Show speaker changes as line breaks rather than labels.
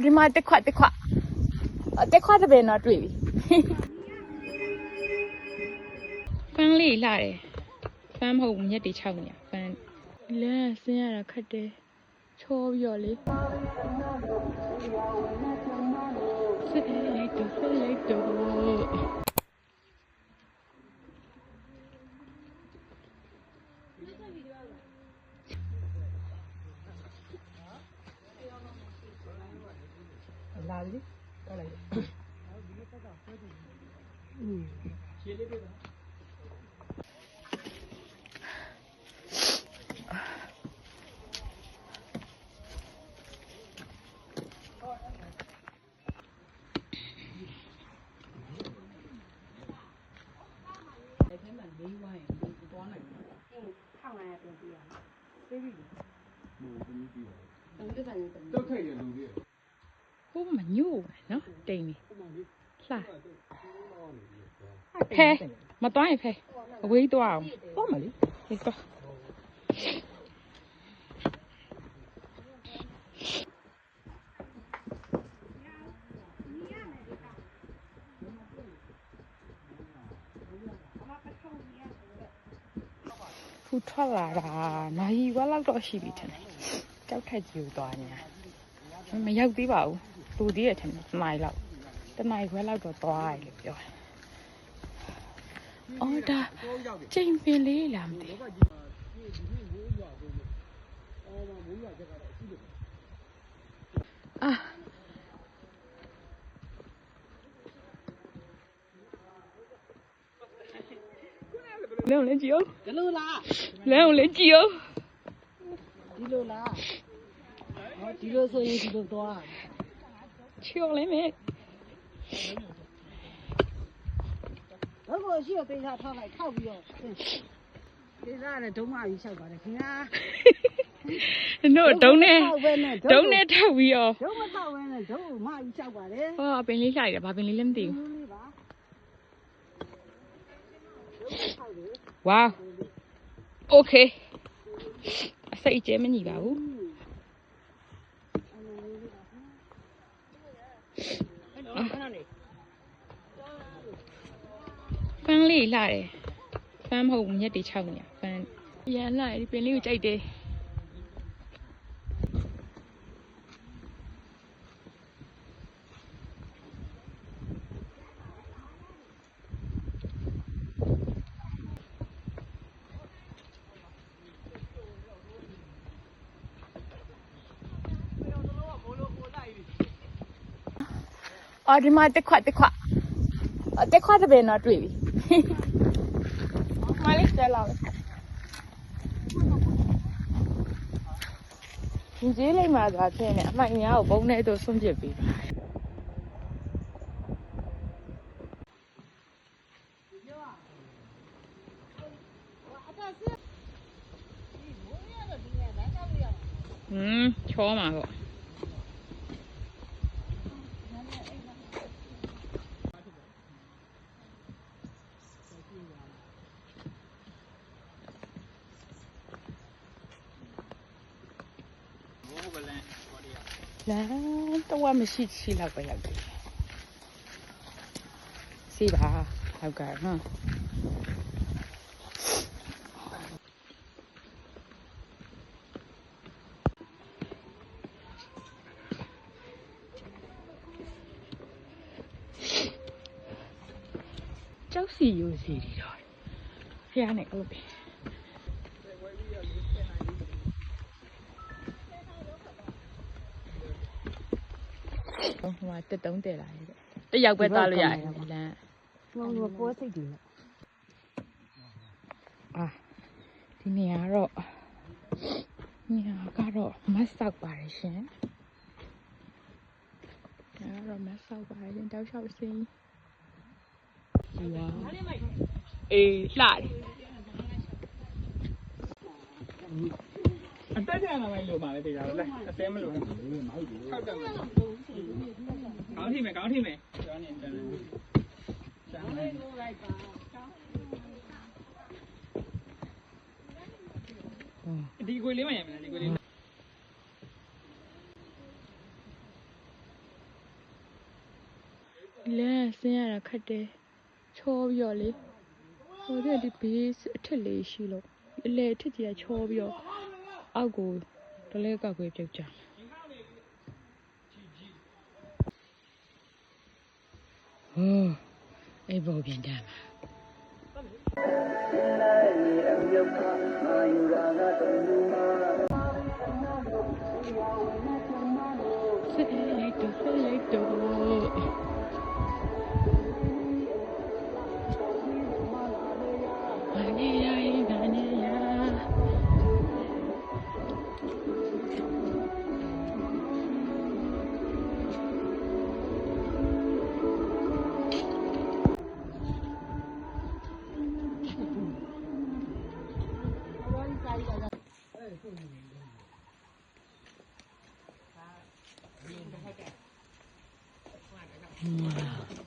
ဒီမှာတက်ခွတ်တပင်တော့တွေ့ပြီဖန်းလေးလာတယ်ဖန်းမဟုတ်မြက်တွေ6နေရဖန်းလမ်းဆင်းရတာခက်တယ်ချောပြီးတော့လေစစ်လိုက်တော့
လာလေတော့လိုက်ရှင်းလေးပြတော့တော့ထိုက်ရလူတွေ
ဟိုမညို့နော်တိမ်နေလှဖဲမတွိုင်းဖဲအဝေးသွားအောင်
တော့မလေး
ဟေးသွားဖူထွက်လာတာနိုင်ဝက်လောက်တော့ရှိပြီထင်တယ်ကြောက်ထက်ကြီးကိုသွားနေတာမရောက်သေးပါဘူးလူသေးရထင်တယ်နိုင်လောက်တနိုင်ခွဲလောက်တော့သွားရတယ်လို့ပြောတယ်အော်ဒါချိန်ပင်လေးလားမသိအာလဲအောင်လဲကြည့်အောင်
ဒီလိုလား
လဲအောင်လဲကြည့်အောင်
ဒီလိုလားဟောဒီလိုဆိုရင်ဒီလိုသွား
ချော်လဲမယ်
ဘယ်ကိုရှိရပေးထားထားလိုက်ထောက်ပြီးတော့ဒေသနဲ့ဒုံးမကြီးလျှောက်ပါတယ်ခင်ဗျာ
တို့ဒုံးနဲ့ထောက်ပြီးတော့
ဒုံးမထောက်ဘဲနဲ့ဒုံးမကြီးလျှောက်ပါတယ်
ဟောပင်လေးလှိုက်တယ်ဘာပင်လေးလည်းမသိဘူးဝါโอเคအစိတ်ကျဲမညီပါဘူးဖန်းလေးလာတယ်ဖန်းမဟုတ်မြက်တွေ6နေရဖန်းရန်လာဒီပင်လေးကိုကြိုက်တယ်အော်ဒီမှာတက်ခွတ်တပင်တော့တွေ့ပြီမလေးတဲလာဒီကြီးလေးမှာသာထင်းနေအမိုက်များကိုဘုံနဲ့တို့ဆွန့်ပစ်ပေးပါချောမှာပေါ့လမ်းတော့မရှိချီလောက်ပဲရောက်တယ်စီးပါဟုတ်ကဲ့နော်ကျောက်စီရိုးစီတွေတော့ဖះနဲ့ဟုတ်ပြီဟိုမှာတက်တုံးတယ်လာရဲ့တယောက်ပဲသွားလို့ရတယ်လမ်း
ဟိုပေါ်စိတ်တယ်
အာဒီနေရာကတော့မတ်ဆောက်ပါတယ်ရှင်ကတော့မတ်ဆောက်ပါတယ်ရှင်တောက်လျှောက်စင်းဝါအေးလှတယ်
အတက်ကြလာမယ်လို့ပါလေတေချာလဲအသေးမလို့ဟုတ်တယ်ကောင်းထိမယ်ကျောင်းနေတယ်ဒီကိုလေးမရမယ်ဒီကိုလေး
လမ်းဆင်းရတာခက်တယ်ချောပြီးတော့လေဟိုဒီဘေးအထက်လေးရှိလို့အလေအထက်ကြီးကချောပြီးတော့အောက်ကိုတလဲကောက်ွယ်ပြုတ်ကြဟောအေးဘောပြန်တာလိုက်တော့